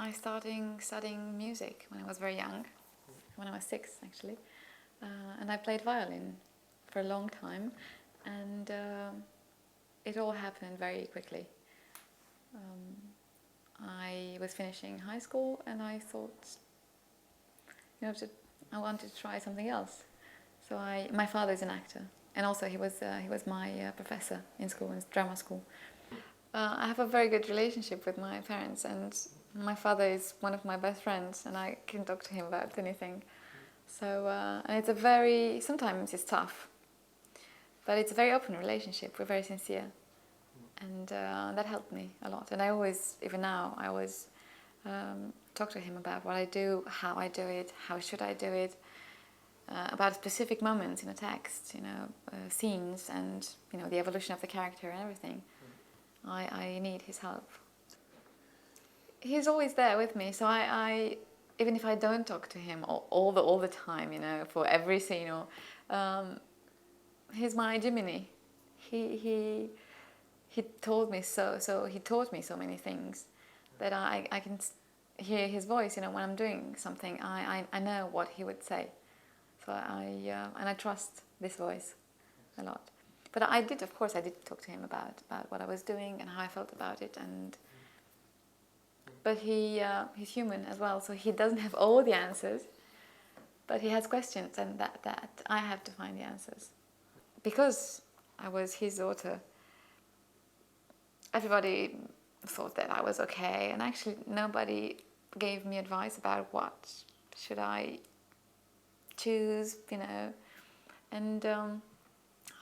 I started studying music when I was very young, when I was 6 actually, and I played violin for a long time, and it all happened very quickly. I was finishing high school and I thought, I wanted to try something else. So my father is an actor, and also he was my professor in school, in drama school. I have a very good relationship with my parents, and my father is one of my best friends, and I can talk to him about anything. So and sometimes it's tough, but it's a very open relationship. We're very sincere, and that helped me a lot. And I always, even now, I always talk to him about what I do, how I do it, how should I do it, about specific moments in a text, scenes, and the evolution of the character and everything. I need his help. He's always there with me, so I even if I don't talk to him all the time, for every scene, he's my Jiminy. He told me he taught me so many things that I can hear his voice, when I'm doing something. I know what he would say, so and I trust this voice a lot. But I did talk to him about what I was doing and how I felt about it, but he's human as well, so he doesn't have all the answers, but he has questions, and that I have to find the answers. Because I was his daughter, everybody thought that I was okay, and actually nobody gave me advice about what should I choose, and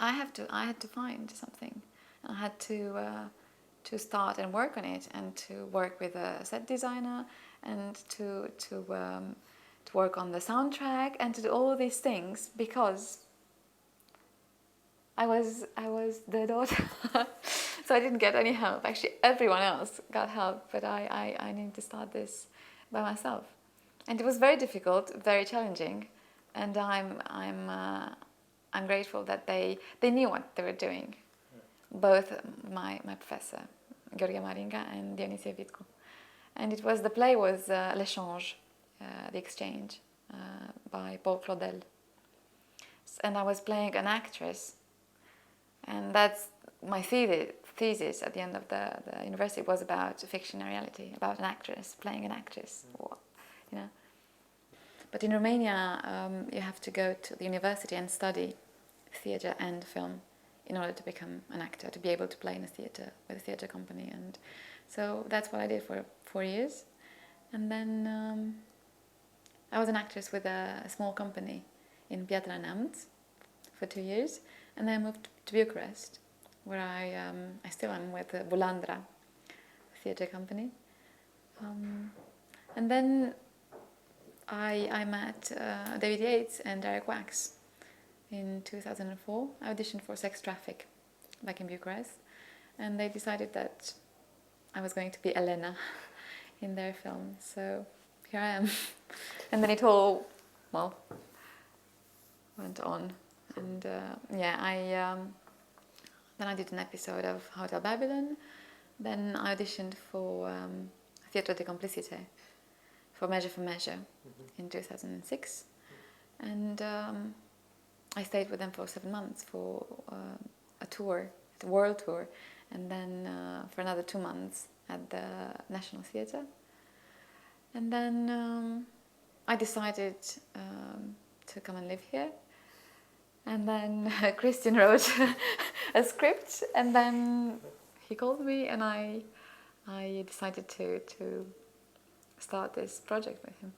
I had to find something. I had to start and work on it, and to work with a set designer, and to work on the soundtrack, and to do all these things, because I was the daughter. So I didn't get any help. Actually, everyone else got help, but I needed to start this by myself, and it was very difficult, very challenging, and I'm grateful that they knew what they were doing, both my professor Anamaria Marinca and Dionysia Vitko, and the play was L'Échange, the exchange, by Paul Claudel, and I was playing an actress, and that's my thesis at the end of the university was about fiction and reality, about an actress playing an actress, But in Romania, you have to go to the university and study theatre and film in order to become an actor, to be able to play in a theatre with a theatre company. And so that's what I did for 4 years. And then I was an actress with a small company in Piatra Neamț for 2 years. And then I moved to Bucharest, where I still am with the Bulandra theatre company. And then I met David Yates and Derek Wax in 2004. I auditioned for Sex Traffic back in Bucharest, and they decided that I was going to be Elena in their film. So here I am. And then it all, went on. And then I did an episode of Hotel Babylon. Then I auditioned for Theatre de Complicité, for Measure in 2006, and I stayed with them for 7 months for a tour, the world tour, and then for another 2 months at the National Theatre. And then I decided to come and live here, and then Cristian wrote a script, and then he called me, and I decided to start this project with him.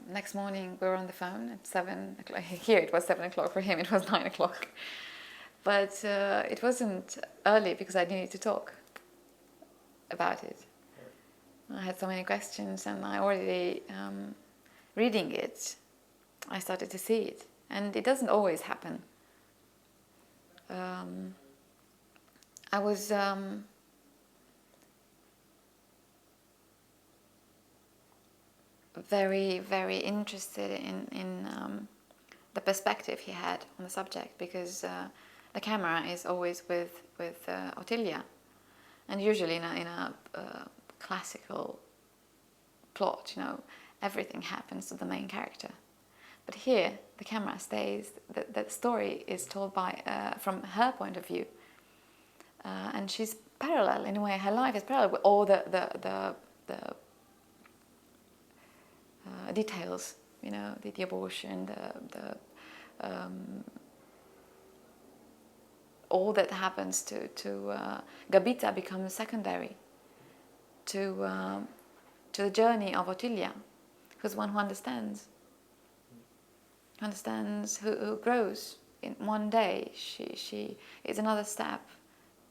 Next morning we were on the phone at 7 o'clock. Here it was 7 o'clock, for him it was 9 o'clock. But it wasn't early because I needed to talk about it. I had so many questions, and I already, reading it, I started to see it. And it doesn't always happen. I was very, very interested in the perspective he had on the subject, because the camera is always with Ottilia, and usually in a classical plot, everything happens to the main character. But here, the camera stays, the story is told from her point of view. And she's parallel, in a way, her life is parallel with all the details, the abortion, all that happens to Gabita becomes secondary to the journey of Ottilia, who's one who understands, who grows. In one day, she is another step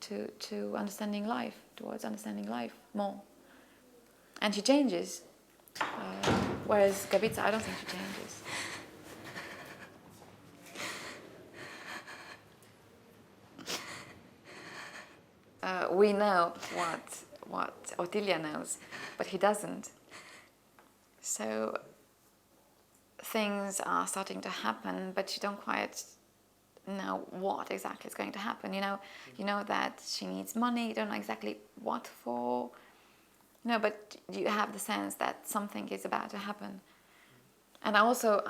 to understanding life, towards understanding life more, and she changes. Whereas Gabita, I don't think she changes. We know what Ottilia knows, but he doesn't. So things are starting to happen, but you don't quite know what exactly is going to happen. You know that she needs money. You don't know exactly what for. But you have the sense that something is about to happen. And I also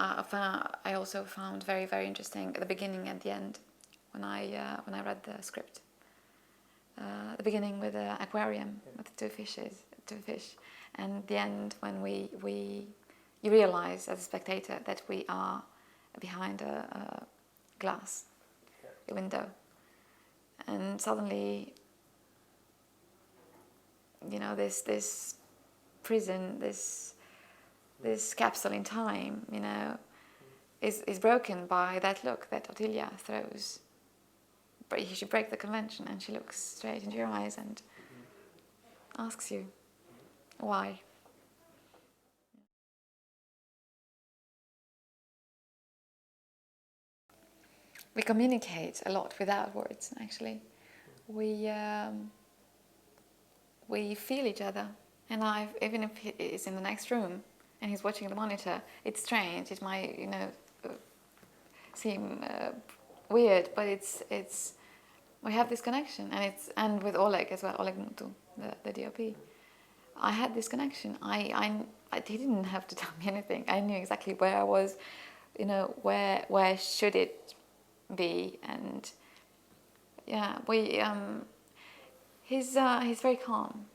found very, very interesting the beginning and the end when I read the script. The beginning with the aquarium with the two fish, and the end when you realize as a spectator that we are behind a glass, a window, and suddenly, this prison, this capsule in time, is broken by that look that Ottilia throws. She breaks the convention, and she looks straight into your eyes and asks you, why? We communicate a lot without words, actually. We feel each other, and even if he is in the next room and he's watching the monitor, it's strange. It might, seem weird, but it's we have this connection, and with Oleg as well, Oleg Mutu, the DOP. I had this connection. He didn't have to tell me anything. I knew exactly where I was, where should it be, and he's very calm,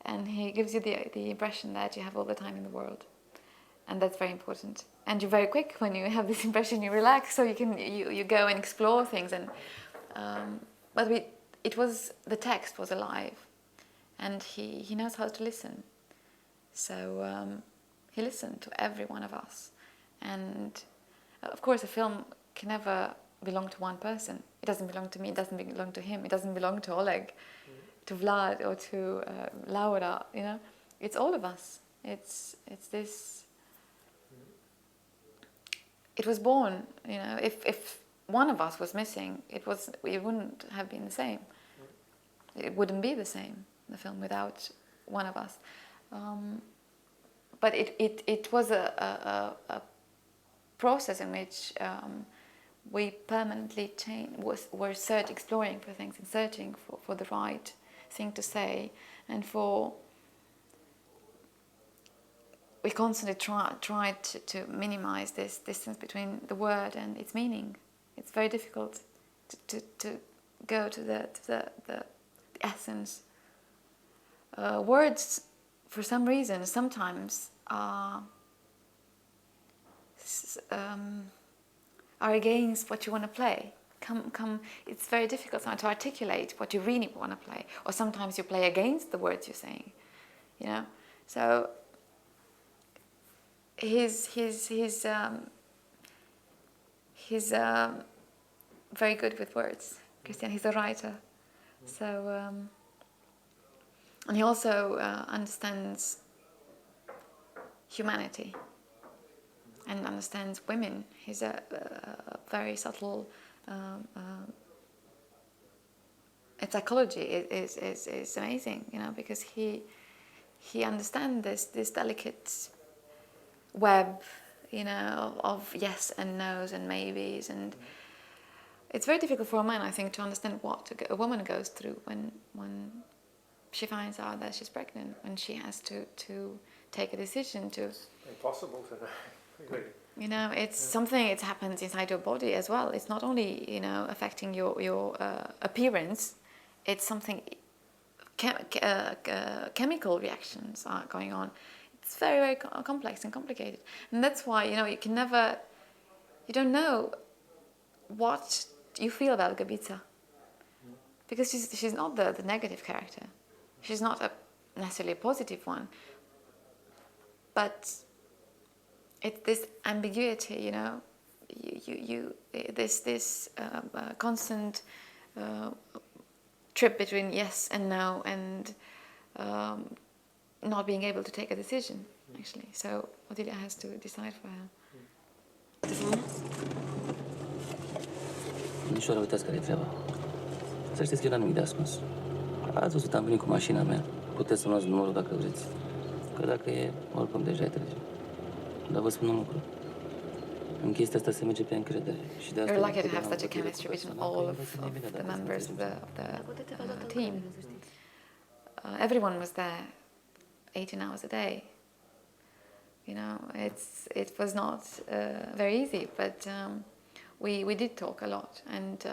and he gives you the impression that you have all the time in the world, and that's very important. And you're very quick when you have this impression. You relax, so you go and explore things, and but the text was alive, and he knows how to listen. So he listened to every one of us, and of course a film can never belong to one person. It doesn't belong to me, it doesn't belong to him, it doesn't belong to Oleg, to Vlad, or to Laura, It's all of us. It's this. It was born, if one of us was missing, it wouldn't have been the same. It wouldn't be the same, the film, without one of us. But it was a process in which we permanently were exploring for things and searching for the right thing to say, and we constantly tried to minimize this distance between the word and its meaning. It's very difficult to go to the essence. Words, for some reason, sometimes are against what you want to play. It's very difficult sometimes to articulate what you really want to play, or sometimes you play against the words you're saying. So he's very good with words. Cristian, he's a writer, so and he also understands humanity and understands women. He's a very subtle. Psychology is amazing, because he understands this delicate web, of yes and no's and maybes, and it's very difficult for a man, I think, to understand what a woman goes through when she finds out that she's pregnant, when she has to take a decision to. It's impossible to know. Really. You know, it's something. It happens inside your body as well. It's not only, you know, affecting your appearance. It's something. Chemical reactions are going on. It's very, very complex and complicated, and that's why, you know, you don't know what you feel about Gabica, because she's not the negative character. She's not necessarily a positive one, but it's this ambiguity, you know. This constant trip between yes and no, and not being able to take a decision, actually. So Odilia has to decide for her. Nișoară, uitați care e treaba. Să știți că eu n-am nimic de ascuns. Ați văzut, am venit cu mașina mea. Puteți să luați numărul dacă vreți. Că dacă e, oricum deja e târziu. Dar vă spun un lucru. În chestia asta se merge pe încredere. Și de asta We're lucky to have such a chemistry between all of the members of the team. Everyone was there 18 hours a day. You know, it was not very easy, but we did talk a lot, and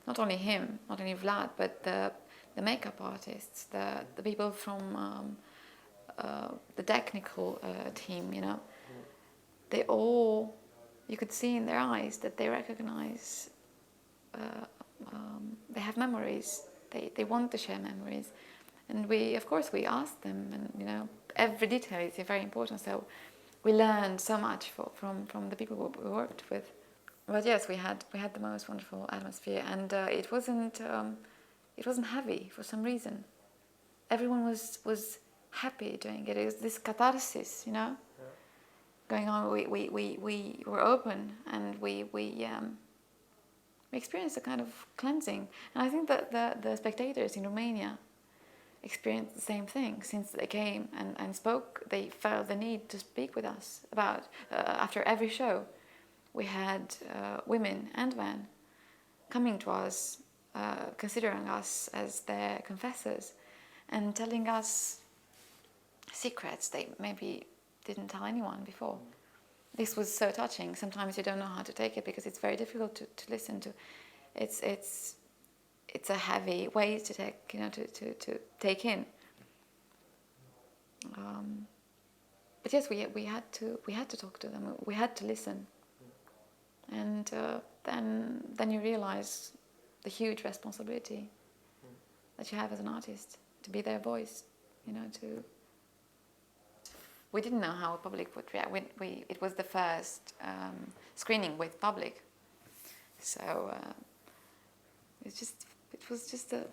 not only him, not only Vlad, but the makeup artists, the people from the technical team. You know, they all, you could see in their eyes that they recognize. They have memories. They want to share memories, and we asked them, and you know, every detail is very important. So we learned so much from the people we worked with. But yes, we had the most wonderful atmosphere, and it wasn't heavy for some reason. Everyone was happy doing it. It was this catharsis, you know, going on. We were open, and we experienced a kind of cleansing. And I think that the spectators in Romania experienced the same thing. Since they came and spoke, they felt the need to speak with us about after every show. We had women and men coming to us, considering us as their confessors, and telling us secrets they maybe didn't tell anyone before. This was so touching. Sometimes you don't know how to take it because it's very difficult to listen to. It's a heavy way to take, you know, to take in. But yes, we had to talk to them. We had to listen. And then you realize the huge responsibility that you have as an artist, to be their voice, you know. We didn't know how public would react. It was the first screening with public, so it was just a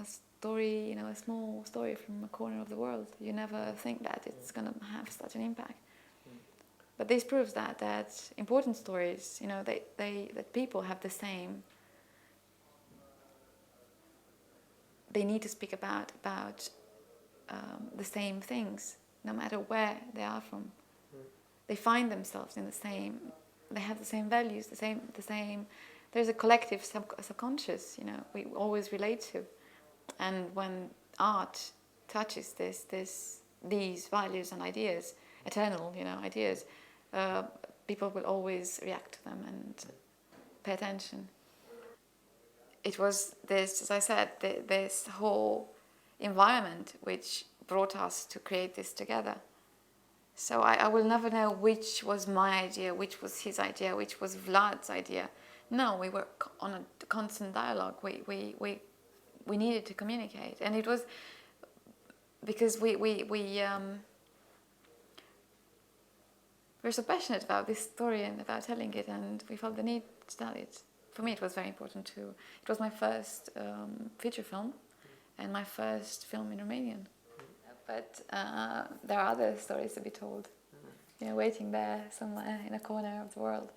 story, you know, a small story from a corner of the world. You never think that it's going to have such an impact. But this proves that important stories, you know, that people have the same. They need to speak about the same things, no matter where they are from. They find themselves in the same. They have the same values, the same. There's a collective subconscious, you know, we always relate to, and when art touches these values and ideas, eternal, you know, ideas. People will always react to them and pay attention. It was this, as I said, this whole environment which brought us to create this together. So I will never know which was my idea, which was his idea, which was Vlad's idea. No, we were on a constant dialogue. We needed to communicate, and it was because we're so passionate about this story and about telling it, and we felt the need to tell it. For me, it was very important too. It was my first feature film and my first film in Romanian. But there are other stories to be told, you know, waiting there somewhere in a corner of the world.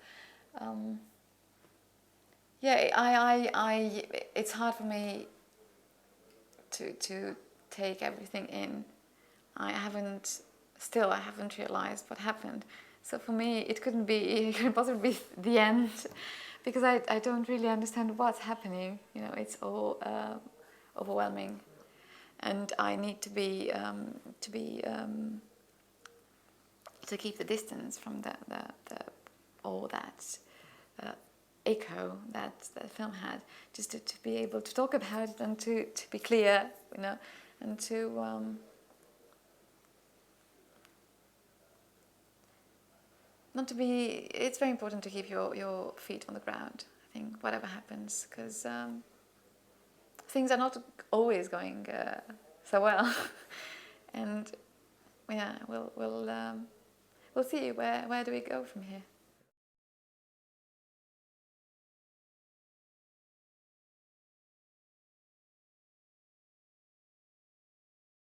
It's hard for me to take everything in. I haven't realized what happened. So for me, it couldn't possibly be the end, because I don't really understand what's happening. You know, it's all overwhelming, and I need to be to keep the distance from the all that echo that the film had, just to be able to talk about it and to be clear, you know, and to not to be. It's very important to keep your feet on the ground, I think, whatever happens, because things are not always going so well, and yeah, we'll see where do we go from here.